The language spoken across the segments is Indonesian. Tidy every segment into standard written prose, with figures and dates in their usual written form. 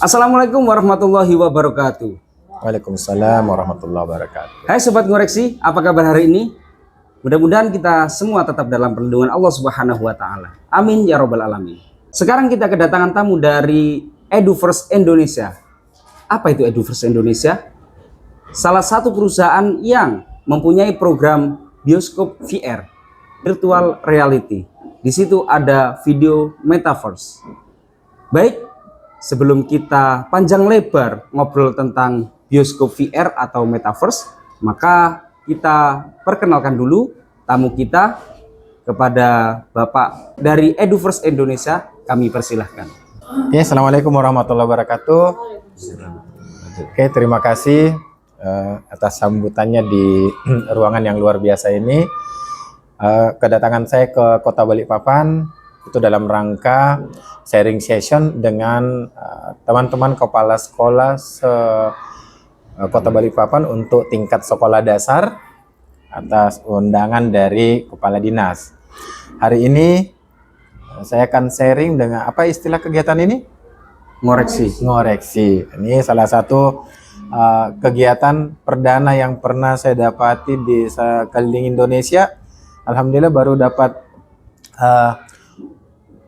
Assalamualaikum warahmatullahi wabarakatuh. Waalaikumsalam warahmatullahi wabarakatuh. Hai Sobat Ngoreksi, apa kabar hari ini? Mudah-mudahan kita semua tetap dalam perlindungan Allah Subhanahu wa Ta'ala. Amin ya Robbal 'Alamin. Sekarang kita kedatangan tamu dari EduFirst Indonesia. Apa itu EduFirst Indonesia? Salah satu perusahaan yang mempunyai program bioskop VR, virtual reality. Di situ ada video metaverse. Baik, sebelum kita panjang lebar ngobrol tentang bioskop VR atau metaverse, maka kita perkenalkan dulu tamu kita kepada Bapak dari EduFirst Indonesia. Kami persilahkan. Ya, Assalamualaikum warahmatullahi wabarakatuh. Oke, terima kasih atas sambutannya di ruangan yang luar biasa ini. Kedatangan saya ke Kota Balikpapan itu dalam rangka sharing session dengan teman-teman kepala sekolah Kota Balikpapan untuk tingkat sekolah dasar atas undangan dari kepala dinas. Hari ini saya akan sharing dengan apa istilah kegiatan ini? Ngoreksi. Ini salah satu kegiatan perdana yang pernah saya dapati di sekeliling Indonesia. Alhamdulillah baru dapat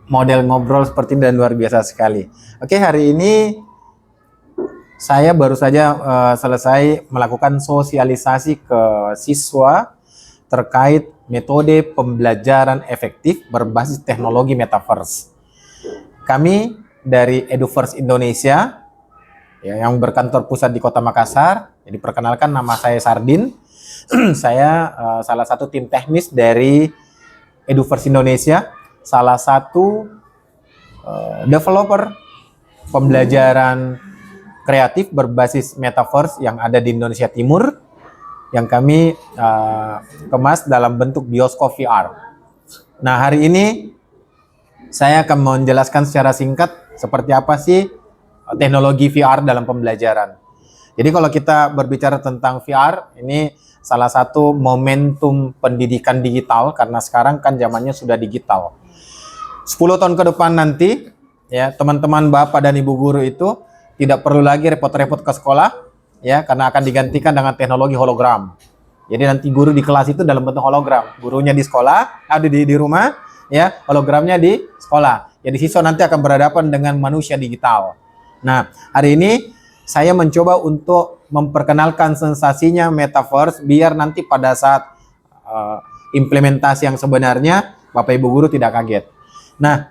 model ngobrol seperti ini dan luar biasa sekali. Oke, hari ini saya baru saja selesai melakukan sosialisasi ke siswa terkait metode pembelajaran efektif berbasis teknologi metaverse. Kami dari EduFirst Indonesia yang berkantor pusat di Kota Makassar. Jadi perkenalkan, nama saya Sardin. Saya salah satu tim teknis dari EduFirst Indonesia, salah satu developer pembelajaran kreatif berbasis metaverse yang ada di Indonesia Timur, yang kami kemas dalam bentuk bioskop VR. Nah, hari ini saya akan menjelaskan secara singkat seperti apa sih teknologi VR dalam pembelajaran. Jadi kalau kita berbicara tentang VR, ini salah satu momentum pendidikan digital, karena sekarang kan zamannya sudah digital. 10 tahun ke depan nanti, ya teman-teman Bapak dan Ibu guru itu tidak perlu lagi repot-repot ke sekolah, ya, karena akan digantikan dengan teknologi hologram. Jadi nanti guru di kelas itu dalam bentuk hologram, gurunya di sekolah, ada di rumah, ya, hologramnya di sekolah. Jadi siswa nanti akan berhadapan dengan manusia digital. Nah, hari ini saya mencoba untuk memperkenalkan sensasinya metaverse biar nanti pada saat implementasi yang sebenarnya Bapak Ibu guru tidak kaget. Nah,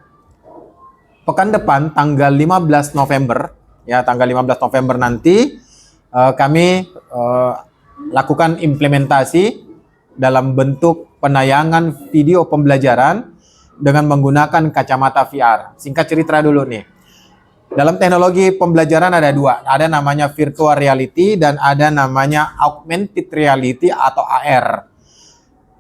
pekan depan tanggal 15 November, ya tanggal 15 November nanti kami lakukan implementasi dalam bentuk penayangan video pembelajaran dengan menggunakan kacamata VR. Singkat cerita dulu nih. Dalam teknologi pembelajaran ada dua, ada namanya virtual reality dan ada namanya augmented reality atau AR.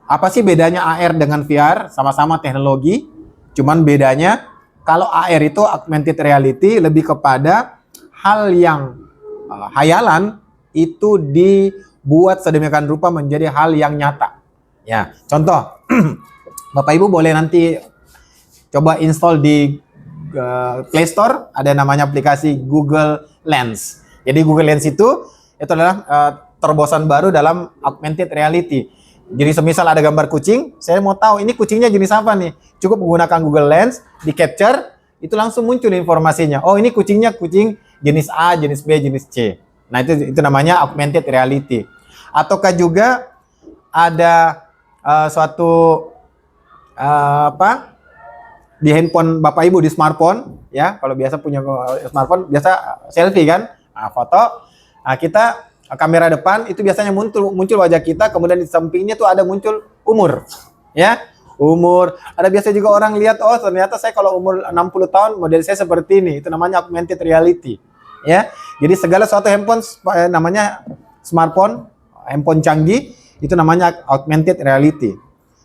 Apa sih bedanya AR dengan VR? Sama-sama teknologi, cuman bedanya kalau AR itu augmented reality lebih kepada hal yang hayalan itu dibuat sedemikian rupa menjadi hal yang nyata. Ya, contoh, Bapak Ibu boleh nanti coba install di Play Store, ada namanya aplikasi Google Lens. Jadi Google Lens itu adalah terobosan baru dalam augmented reality. Jadi semisal ada gambar kucing, saya mau tahu ini kucingnya jenis apa nih. Cukup menggunakan Google Lens, di capture, itu langsung muncul informasinya. Oh, ini kucingnya kucing jenis A, jenis B, jenis C. Nah, itu namanya augmented reality. Ataukah juga ada suatu di handphone Bapak Ibu, di smartphone, ya, kalau biasa punya smartphone biasa selfie kan, nah, foto, nah, kita kamera depan itu biasanya muncul wajah kita, kemudian di sampingnya tuh ada muncul umur, ya, umur. Ada biasa juga orang lihat, oh ternyata saya kalau umur 60 tahun model saya seperti ini, itu namanya augmented reality, ya. Jadi segala suatu handphone namanya smartphone, handphone canggih, itu namanya augmented reality.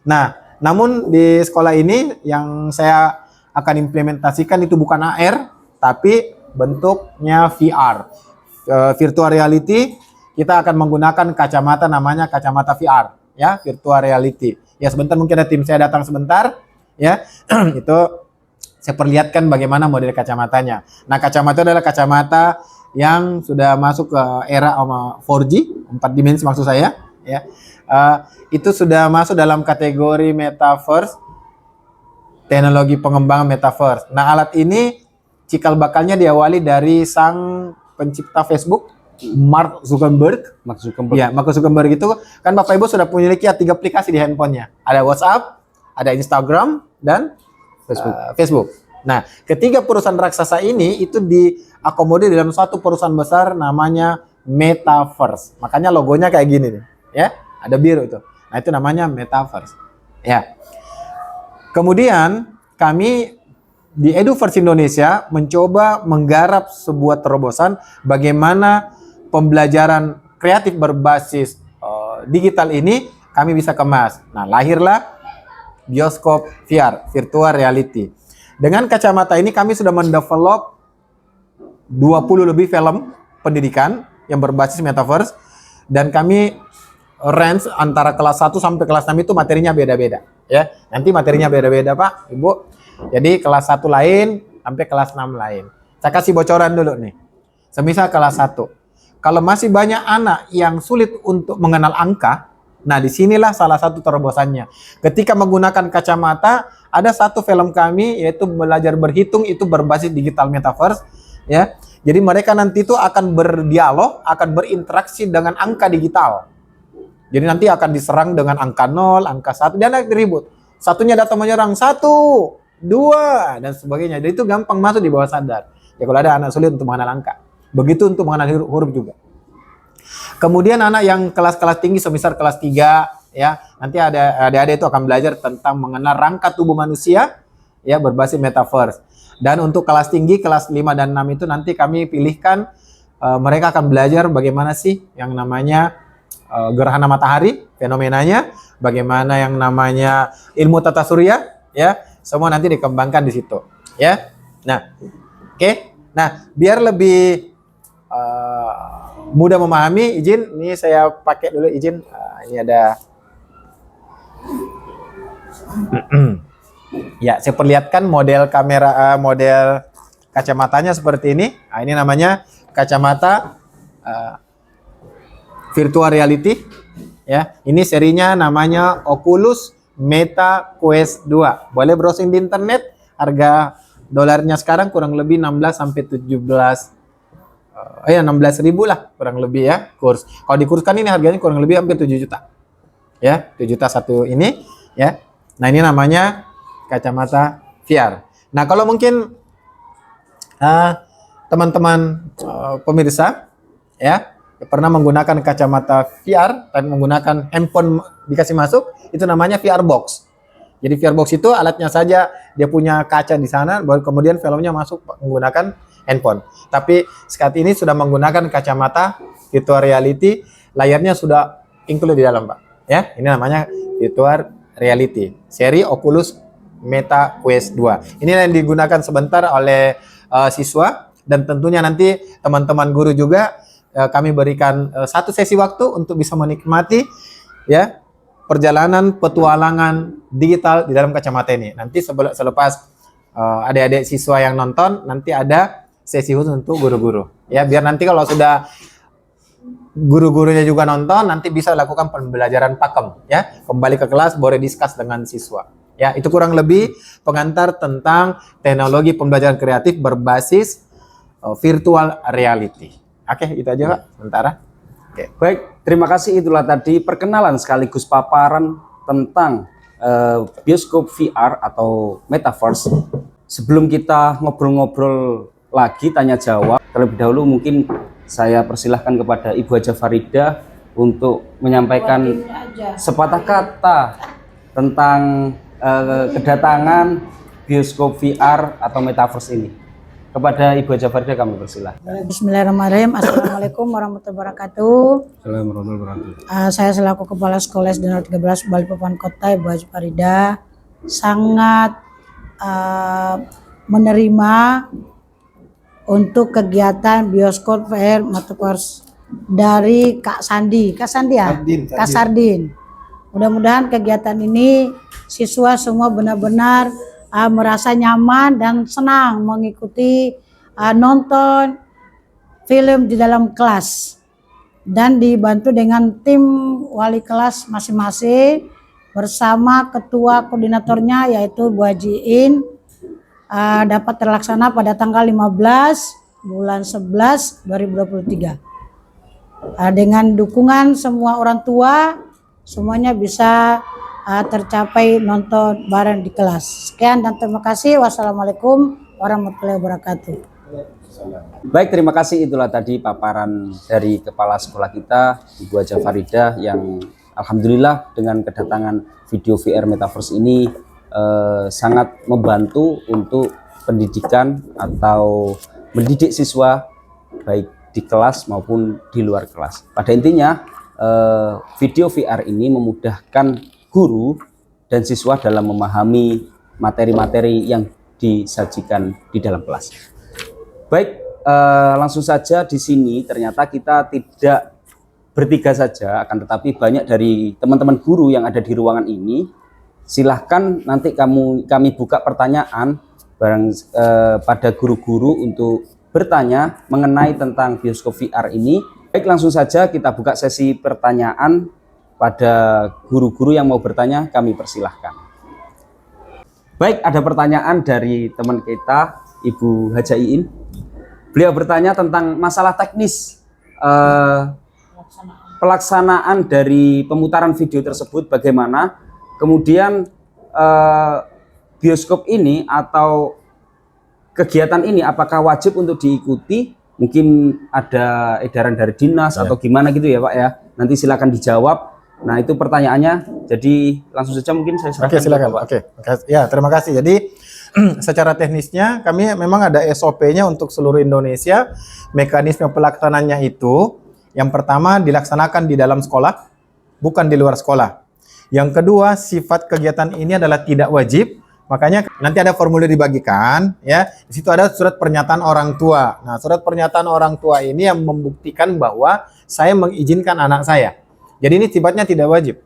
Nah, namun di sekolah ini yang saya akan implementasikan itu bukan AR, tapi bentuknya VR. Virtual reality, kita akan menggunakan kacamata namanya kacamata VR, ya, virtual reality. Ya, sebentar mungkin ada tim saya datang sebentar, ya. Itu saya perlihatkan bagaimana model kacamatanya. Nah, kacamata adalah kacamata yang sudah masuk ke era 4G, 4 dimensi maksud saya, ya. Itu sudah masuk dalam kategori metaverse, teknologi pengembangan metaverse. Nah, alat ini cikal bakalnya diawali dari sang pencipta Facebook, Mark Zuckerberg. Ya, Mark Zuckerberg itu kan Bapak Ibu sudah memiliki 3 aplikasi di handphonenya. Ada WhatsApp, ada Instagram, dan Facebook. Nah, ketiga perusahaan raksasa ini itu diakomodir dalam suatu perusahaan besar namanya Metaverse. Makanya logonya kayak gini nih, ya. Ada biru itu. Nah, itu namanya Metaverse. Ya. Kemudian kami di Eduverse Indonesia mencoba menggarap sebuah terobosan bagaimana pembelajaran kreatif berbasis digital ini kami bisa kemas. Nah, lahirlah Bioskop VR, virtual reality. Dengan kacamata ini kami sudah mendevelop 20 lebih film pendidikan yang berbasis metaverse, dan kami range antara kelas 1 sampai kelas 6 itu materinya beda-beda, ya. Nanti materinya beda-beda, Pak, Ibu. Jadi kelas 1 lain sampai kelas 6 lain. Saya kasih bocoran dulu nih. Semisal kelas 1. Kalau masih banyak anak yang sulit untuk mengenal angka, nah disinilah salah satu terobosannya. Ketika menggunakan kacamata, ada satu film kami yaitu belajar berhitung, itu berbasis digital metaverse, ya. Jadi mereka nanti itu akan berdialog, akan berinteraksi dengan angka digital. Jadi nanti akan diserang dengan angka 0, angka 1, dan ada ribut. Satunya datang menyerang 1, 2, dan sebagainya. Jadi itu gampang masuk di bawah sadar. Ya kalau ada anak sulit untuk mengenal angka. Begitu untuk mengenal huruf juga. Kemudian anak yang kelas-kelas tinggi, semisal kelas 3, ya, nanti ada adik-adik itu akan belajar tentang mengenal rangka tubuh manusia, ya, berbasis metaverse. Dan untuk kelas tinggi, kelas 5 dan 6 itu nanti kami pilihkan, mereka akan belajar bagaimana sih yang namanya gerhana matahari, fenomenanya, bagaimana yang namanya ilmu tata surya, ya, semua nanti dikembangkan di situ, ya. Nah, oke. Nah, biar lebih mudah memahami, izin, ini saya pakai dulu, izin. Ini ada. Ya, saya perlihatkan model kamera, model kacamatanya seperti ini. Nah, ini namanya kacamata virtual reality. Ya, ini serinya namanya Oculus Meta Quest 2. Boleh browsing di internet. Harga dolarnya sekarang kurang lebih 16 sampai 17. 16.000 lah kurang lebih, ya, kurs. Kalau dikurskan ini harganya kurang lebih hampir 7 juta. Ya, 7 juta satu ini, ya. Nah, ini namanya kacamata VR. Nah, kalau mungkin teman-teman pemirsa, ya, pernah menggunakan kacamata VR dan menggunakan handphone dikasih masuk, itu namanya VR box. Jadi VR box itu alatnya saja, dia punya kaca di sana, baru kemudian filmnya masuk menggunakan handphone. Tapi saat ini sudah menggunakan kacamata virtual reality, layarnya sudah include di dalam, Pak. Ya, ini namanya virtual reality, seri Oculus Meta Quest 2. Ini yang digunakan sebentar oleh siswa, dan tentunya nanti teman-teman guru juga kami berikan satu sesi waktu untuk bisa menikmati, ya, perjalanan petualangan digital di dalam kacamata ini. Nanti selepas adik-adik siswa yang nonton, nanti ada sesi khusus untuk guru-guru. Ya, biar nanti kalau sudah guru-gurunya juga nonton, nanti bisa lakukan pembelajaran pakem, ya. Kembali ke kelas, boleh diskus dengan siswa. Ya, itu kurang lebih pengantar tentang teknologi pembelajaran kreatif berbasis virtual reality. Oke, itu aja, Pak, sementara. Oke, baik. Terima kasih, itulah tadi perkenalan sekaligus paparan tentang bioskop VR atau metaverse. Sebelum kita ngobrol-ngobrol lagi, tanya jawab, terlebih dahulu mungkin saya persilahkan kepada Ibu Haja Farida untuk menyampaikan sepatah kata tentang kedatangan bioskop VR atau metaverse ini. Kepada Ibu Haja Farida kami persilahkan. Bismillahirrahmanirrahim. Assalamualaikum warahmatullahi wabarakatuh. Assalamualaikum warahmatullahi wabarakatuh. Saya selaku Kepala Sekolah SD 13 Balikpapan Kota, Ibu Haja Farida, sangat menerima untuk kegiatan bioskop VR Metaverse dari Kak Sandi. Kak Sandi ya? Kak Sardin. Mudah-mudahan kegiatan ini siswa semua benar-benar merasa nyaman dan senang mengikuti nonton film di dalam kelas, dan dibantu dengan tim wali kelas masing-masing bersama ketua koordinatornya yaitu Bu Haji In, dapat terlaksana pada tanggal 15 bulan 11 2023. Dengan dukungan semua orang tua, semuanya bisa tercapai nonton bareng di kelas. Sekian dan terima kasih. Wassalamualaikum warahmatullahi wabarakatuh. Baik, terima kasih. Itulah tadi paparan dari kepala sekolah kita, Ibu Haja Faridah, yang alhamdulillah dengan kedatangan video VR Metaverse ini sangat membantu untuk pendidikan atau mendidik siswa baik di kelas maupun di luar kelas. Pada intinya video VR ini memudahkan guru dan siswa dalam memahami materi-materi yang disajikan di dalam kelas. Baik, langsung saja di sini ternyata kita tidak bertiga saja, akan tetapi banyak dari teman-teman guru yang ada di ruangan ini. Silahkan nanti kami buka pertanyaan pada guru-guru untuk bertanya mengenai tentang bioskop VR ini. Baik, langsung saja kita buka sesi pertanyaan pada guru-guru yang mau bertanya, kami persilahkan. Baik, ada pertanyaan dari teman kita, Ibu Haja Iin. Beliau bertanya tentang masalah teknis pelaksanaan dari pemutaran video tersebut bagaimana, kemudian bioskop ini atau kegiatan ini apakah wajib untuk diikuti? Mungkin ada edaran dari dinas atau gimana gitu ya Pak ya. Nanti silakan dijawab. Nah, itu pertanyaannya. Jadi langsung saja mungkin saya serahkan. Oke, silakan Pak. Oke. Ya, terima kasih. Jadi secara teknisnya kami memang ada SOP-nya untuk seluruh Indonesia. Mekanisme pelaksanaannya itu yang pertama dilaksanakan di dalam sekolah, bukan di luar sekolah. Yang kedua, sifat kegiatan ini adalah tidak wajib. Makanya nanti ada formulir dibagikan, ya. Di situ ada surat pernyataan orang tua. Nah, surat pernyataan orang tua ini yang membuktikan bahwa saya mengizinkan anak saya. Jadi ini sifatnya tidak wajib.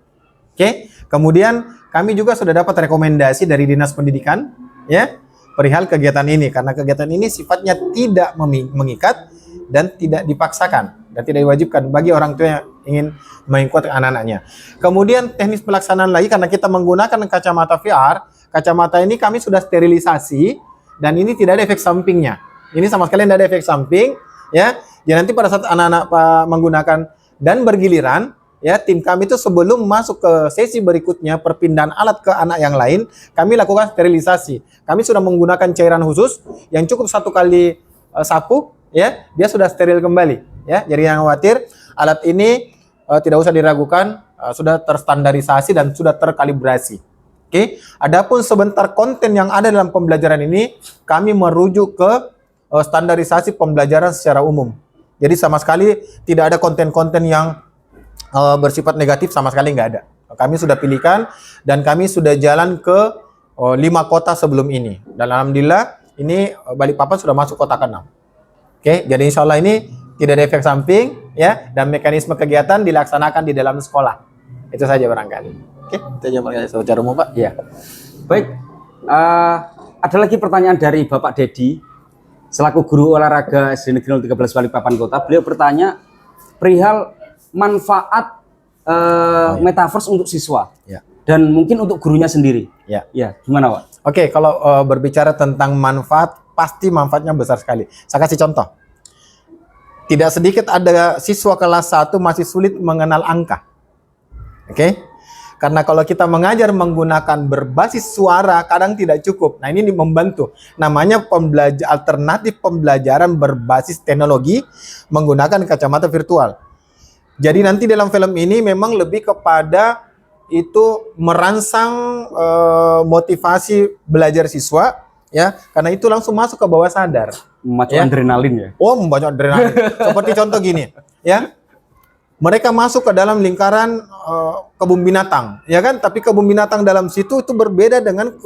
Oke. Kemudian kami juga sudah dapat rekomendasi dari Dinas Pendidikan, ya, perihal kegiatan ini, karena kegiatan ini sifatnya tidak mengikat dan tidak dipaksakan dan tidak diwajibkan bagi orang tua yang ingin mengikuti anak-anaknya. Kemudian teknis pelaksanaan lagi, karena kita menggunakan kacamata VR. Kacamata ini kami sudah sterilisasi dan ini tidak ada efek sampingnya. Ini sama sekali tidak ada efek samping, ya. Jadi nanti pada saat anak-anak menggunakan dan bergiliran, ya, tim kami itu sebelum masuk ke sesi berikutnya perpindahan alat ke anak yang lain, kami lakukan sterilisasi. Kami sudah menggunakan cairan khusus yang cukup 1 kali sapu, ya, dia sudah steril kembali, ya. Jadi jangan khawatir, alat ini tidak usah diragukan, sudah terstandarisasi dan sudah terkalibrasi. Oke, adapun sebentar konten yang ada dalam pembelajaran ini, kami merujuk ke standarisasi pembelajaran secara umum. Jadi sama sekali tidak ada konten-konten yang bersifat negatif, sama sekali nggak ada. Kami sudah pilihkan dan kami sudah jalan ke 5 kota sebelum ini. Dan alhamdulillah ini Balikpapan sudah masuk kota ke-6. Oke, jadi insya Allah ini tidak ada efek samping, ya, dan mekanisme kegiatan dilaksanakan di dalam sekolah. Itu saja barangkali. Oke, itu aja secara umum Pak. Ya. Baik, ada lagi pertanyaan dari Bapak Dedi selaku guru olahraga SD Negeri 013 Balikpapan Kota. Beliau bertanya perihal manfaat metaverse untuk siswa, Ya. dan mungkin untuk gurunya sendiri. Ya. Ya, gimana Pak? Oke, kalau berbicara tentang manfaat, pasti manfaatnya besar sekali. Saya kasih contoh. Tidak sedikit ada siswa kelas 1 masih sulit mengenal angka. Oke? Karena kalau kita mengajar menggunakan berbasis suara kadang tidak cukup. Nah, ini membantu. Namanya alternatif pembelajaran berbasis teknologi menggunakan kacamata virtual. Jadi nanti dalam film ini memang lebih kepada itu merangsang motivasi belajar siswa, ya, karena itu langsung masuk ke bawah sadar. Memacu Ya. adrenalin ya. Oh, membanyak adrenalin. Seperti contoh gini, ya. Mereka masuk ke dalam lingkaran kebun binatang, ya kan? Tapi kebun binatang dalam situ itu berbeda dengan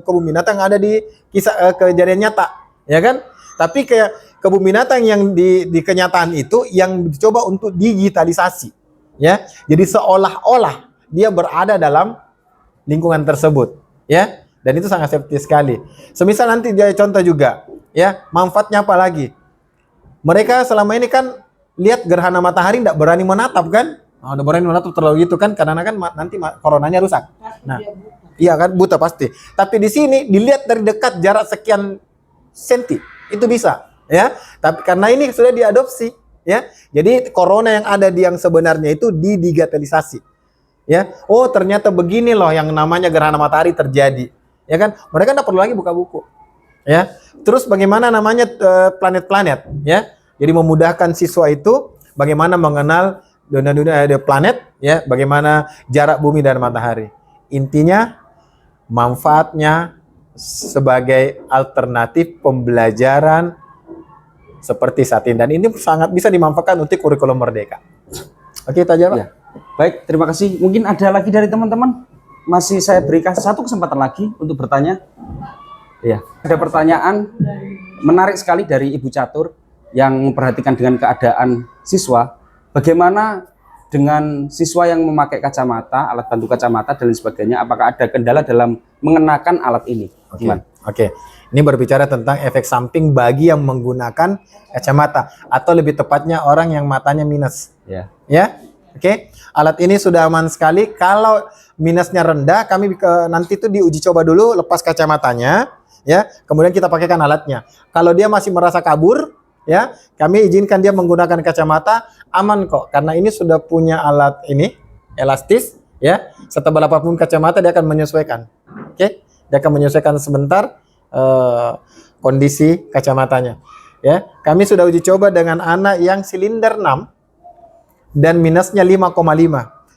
kebun binatang yang ada di kisah kejadian nyata, ya kan? Tapi kayak kebun binatang yang di kenyataan itu yang dicoba untuk digitalisasi, ya. Jadi seolah-olah dia berada dalam lingkungan tersebut, ya. Dan itu sangat safety sekali. Semisal nanti jadi contoh juga, ya, manfaatnya apa lagi? Mereka selama ini kan lihat gerhana matahari tidak berani menatap kan? Udah berani menatap terlalu gitu kan, karena kan nanti coronanya rusak. Nah, iya kan, buta pasti. Tapi di sini dilihat dari dekat jarak sekian senti, itu bisa, ya. Tapi karena ini sudah diadopsi, ya. Jadi corona yang ada di yang sebenarnya itu didigitalisasi. Ya, oh ternyata begini loh yang namanya gerhana matahari terjadi. Ya kan, mereka nggak perlu lagi buka buku. Ya, terus bagaimana namanya planet-planet, ya. Jadi memudahkan siswa itu bagaimana mengenal dunia planet, ya, bagaimana jarak bumi dan matahari. Intinya manfaatnya sebagai alternatif pembelajaran seperti saat ini, dan ini sangat bisa dimanfaatkan untuk kurikulum merdeka. Oke, itu aja, Pak. Ya. Baik, terima kasih. Mungkin ada lagi dari teman-teman? Masih saya berikan satu kesempatan lagi untuk bertanya. Ya, ada pertanyaan menarik sekali dari Ibu Catur yang memperhatikan dengan keadaan siswa. Bagaimana dengan siswa yang memakai kacamata, alat bantu kacamata dan lain sebagainya? Apakah ada kendala dalam mengenakan alat ini? Oke. Ini berbicara tentang efek samping bagi yang menggunakan kacamata, atau lebih tepatnya orang yang matanya minus. Ya. Ya. Oke. Alat ini sudah aman sekali. Kalau minusnya rendah, kami nanti itu diuji coba dulu, lepas kacamatanya, ya. Kemudian kita pakaikan alatnya. Kalau dia masih merasa kabur, ya, kami izinkan dia menggunakan kacamata, aman kok. Karena ini sudah punya alat ini, elastis, ya. Setebal apapun kacamata dia akan menyesuaikan. Oke. Dia akan menyesuaikan sebentar kondisi kacamatanya. Ya, kami sudah uji coba dengan anak yang silinder 6 dan minusnya 5,5.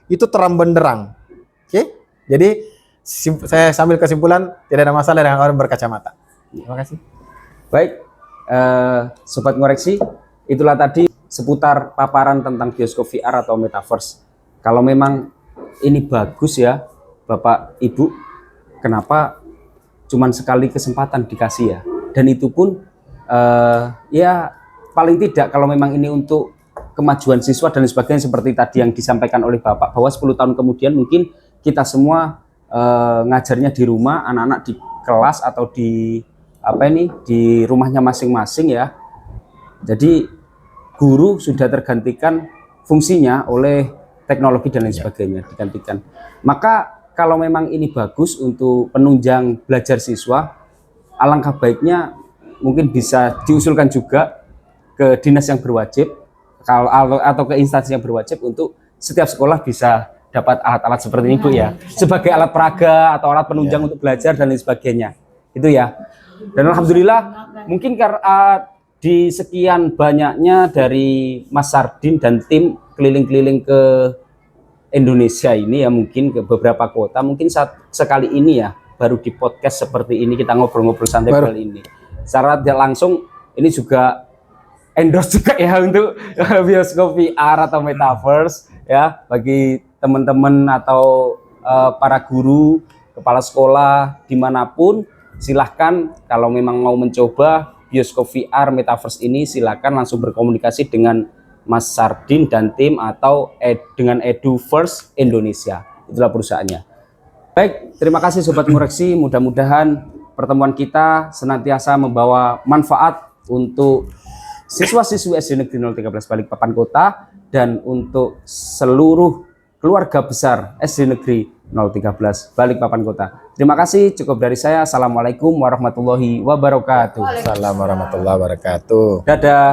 Itu terang benderang. Oke. Jadi saya sambil kesimpulan tidak ada masalah dengan orang berkacamata. Terima kasih. Baik, Sobat Ngoreksi, itulah tadi seputar paparan tentang bioskop VR atau metaverse. Kalau memang ini bagus ya, Bapak Ibu, kenapa cuman sekali kesempatan dikasih ya? Dan itu pun ya paling tidak kalau memang ini untuk kemajuan siswa dan sebagainya, seperti tadi yang disampaikan oleh Bapak, bahwa 10 tahun kemudian mungkin kita semua ngajarnya di rumah, anak-anak di kelas atau di di rumahnya masing-masing ya. Jadi guru sudah tergantikan fungsinya oleh teknologi dan lain sebagainya, digantikan. Maka kalau memang ini bagus untuk penunjang belajar siswa, alangkah baiknya mungkin bisa diusulkan juga ke dinas yang berwajib atau ke instansi yang berwajib untuk setiap sekolah bisa dapat alat-alat seperti ini, Bu, ya, sebagai alat peraga atau alat penunjang untuk belajar dan lain sebagainya, itu ya. Dan alhamdulillah mungkin karena di sekian banyaknya dari Mas Sardin dan tim keliling-keliling ke Indonesia ini ya, mungkin ke beberapa kota, mungkin sekali ini ya baru di podcast seperti ini kita ngobrol-ngobrol santai kali ini. Secara tidak langsung ini juga endorse juga ya untuk bioskop VR atau metaverse ya, bagi teman-teman atau para guru, kepala sekolah dimanapun, silahkan kalau memang mau mencoba bioskop VR metaverse ini, silahkan langsung berkomunikasi dengan Mas Sardin dan tim atau dengan EduFirst Indonesia, itulah perusahaannya. Baik, terima kasih Sobat Ngoreksi, mudah-mudahan pertemuan kita senantiasa membawa manfaat untuk siswa-siswi SD Negeri 013 Balikpapan Kota dan untuk seluruh keluarga besar SD Negeri 013 Balikpapan Kota. Terima kasih, cukup dari saya. Assalamualaikum warahmatullahi wabarakatuh. Assalamualaikum warahmatullahi wabarakatuh. Dadah.